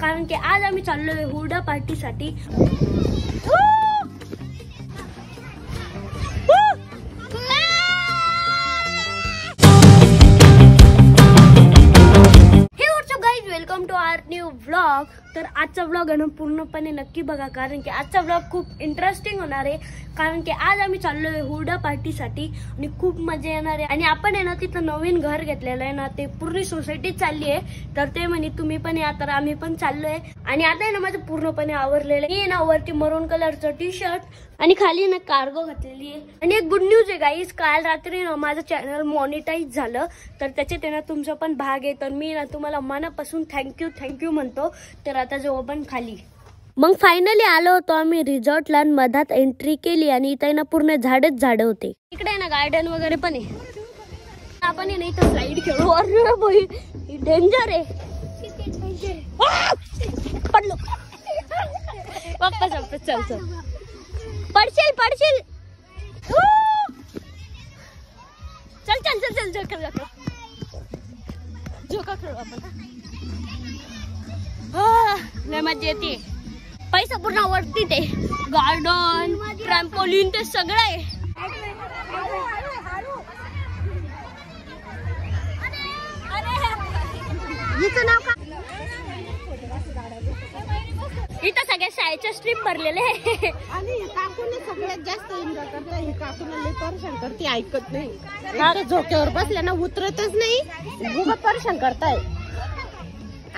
कारण की आज आम्ही चाललोय हुरडा पार्टीसाठी। Welcome to our new vlog. तर आजचा व्लॉग आहे ना पूर्णपणे नक्की बघा, कारण की आजचा व्लॉग खूप इंटरेस्टिंग होणार आहे। कारण की आज आम्ही चाललोय हुरडा पार्टीसाठी आणि खूप मजा येणार आहे। आणि आपण आहे ना तिथं नवीन घर घेतलेलं आहे ना, ते पूर्ण सोसायटीत चालली आहे। तर ते म्हणे तुम्ही पण या, तर आम्ही पण चाललोय। आणि आता आहे ना माझं पूर्णपणे आवरलेलं आहे। मी ना वरती मरून कलरचं टी शर्ट आणि खाली ना कार्गो घातलेली आहे। आणि एक गुड न्यूज आहे गाईज, काल रात्री ना माझं चॅनल मॉनिटाईज झालं, तर त्याच्यात ना तुमचा पण भाग आहे। तर मी ना तुम्हाला मनापासून थँक्यू म्हणतो। तर आता जो पण खाली मग फायनली आलो होतो आम्ही रिसॉर्टला, मधात एंट्री केली आणि इथे ना पूर्ण झाडच होते। इकडे ना गार्डन वगैरे पण आहे। आपण ना इथं स्लाइड खेळू। अरे बाई डेंजर आहे, पडलो वापस चल पडशील चल झोका खेळू आपण। लय मजा येते। पैसा पूर्ण वरती ते गार्डन ट्रॅम्पोलिन ते सगळं आहे। इथं सगळ्या शाळेच्या स्ट्रीप भरलेले आहे। आणि काकूने सगळ्यात जास्त एन्जॉय करता। ही काकूला लय परेशान करते, ऐकत नाही। झोक्यावर बसल्या ना उतरतच नाही, खूप परेशान करताय।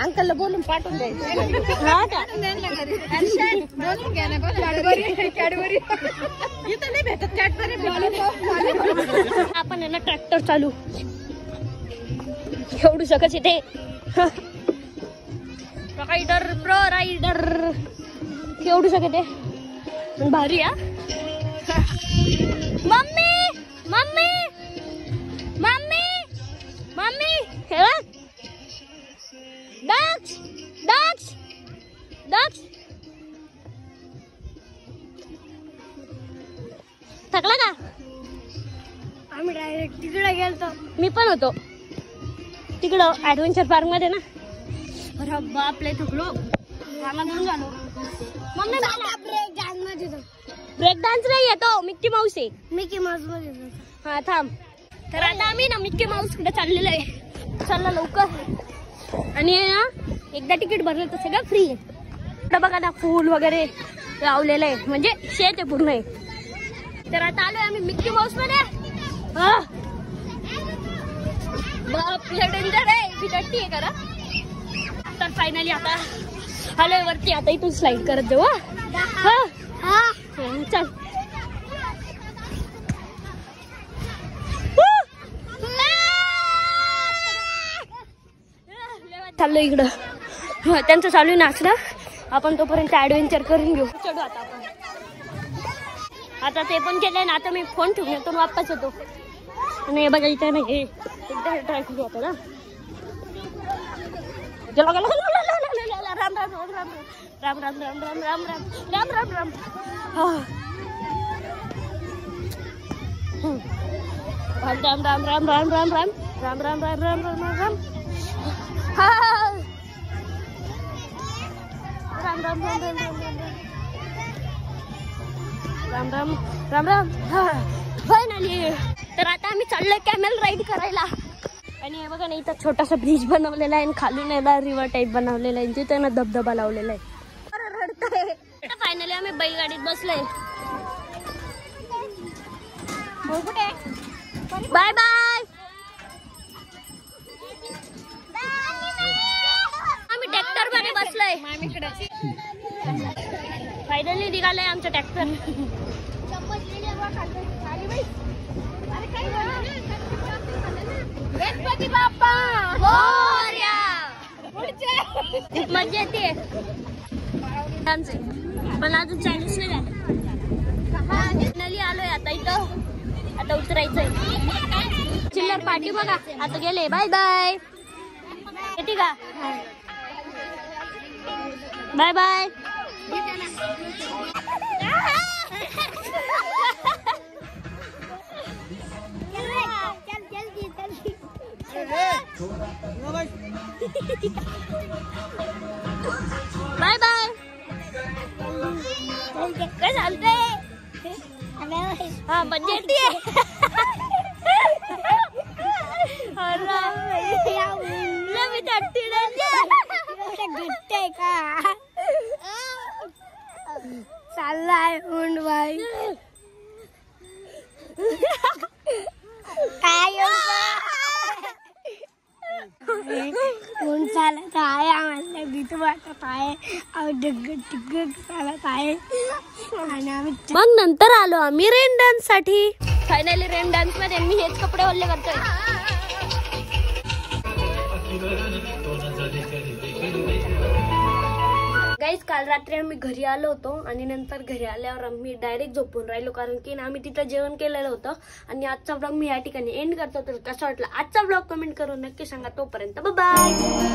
अंकलला बोलून पाठवून द्यायचं। इथं नाही भेटत कॅडबरी। आपण आहे ना ट्रॅक्टर चालू एवढू शकत इथे। प्रो रायडर एवढू शकते भारी। Mummy mummy mummy mummy dogs थकला का? आम्ही डायरेक्ट तिकडे गेलतो। मी पण होतो तिकडं ऍडव्हेंचर पार्क मध्ये ना। अरे बापले थकलो, झालो। मम्मी ब्रेक डान्स नाही येतो, मिक्की माऊस आहे। मिक्की माऊस मध्ये हा थांब। तर आता आम्ही ना मिक्की माऊस कडे चाललेलो आहे। चला लवकर। आणि ना एकदा तिकीट भरलं तर सगळं फ्री आहे। तर बघा ना फूल वगैरे लावलेलं आहे, म्हणजे शेत आहे पूर्ण आहे। तर आता आलोय आम्ही मिक्की माऊस मध्ये। बापले डेंजर आहे, बिजट्टी आहे करा। तर फायनली आता आलोय वरती, आता इथून स्लाइड करत जाऊ। चल चाललो इकडं, त्यांचं चालू आहे नाचणं। आपण तोपर्यंत ऍडव्हेंचर करून घेऊ। चढू आता आपण। आता ते पण केलंय ना, आता मी फोन ठेवून येतो वापस येतो। आणि बघा इथे नाही एकदा ट्राय करू आता ना। राम राम राम राम राम राम राम राम राम राम राम राम राम। राम राम राम राम राम राम राम राम राम राम राम राम राम। राम राम राम राम राम राम राम राम राम। फायनली तर आता आम्ही चाललोय कॅमेल राईड करायला। आणि हे बघा ना इथं छोटासा ब्रिज बनवलेला आहे, खालून याला रिव्हर टाईप बनवलेला आहे, तिथे ना धबधबा लावलेला आहे। रडतंय। फायनली आम्ही बैलगाडीत बसलोय। Bye bye. आम्ही ट्रॅक्टर मध्ये बसलोय। फायनली निघालंय आमचं ट्रॅक्टर। गणपती बाप्पा मोरया। खूप मजा येते, पण अजून चालूच नाही झालं। फायनली आलोय आता इथं, आता उतरायचंय। चिल्लर पार्टी बघा आता गेले। Bye bye. येते का? Bye bye. Bye bye. काय चालतंय? हा मजा येते. चाललाय उंड बाई. काय कोण चालत आहे आम्हाला भीती वाटत आहे. डग चालत आहे. आणि आम्ही मग नंतर आलो आम्ही रेन डान्स साठी. फायनली रेन डान्स मध्ये मी हेच कपडे ओले करतोय. गाईस काल रात्री आम्ही घरी आलो होतो आणि नंतर घरी आल्यावर आम्ही डायरेक्ट झोपून राहिलो कारण की आम्ही तिथं जेवण केलेलं होतं. आणि आजचा ब्लॉग मी या ठिकाणी एंड करतो. तर कसा वाटला आजचा ब्लॉग कमेंट करून नक्की सांगा. तोपर्यंत बाय.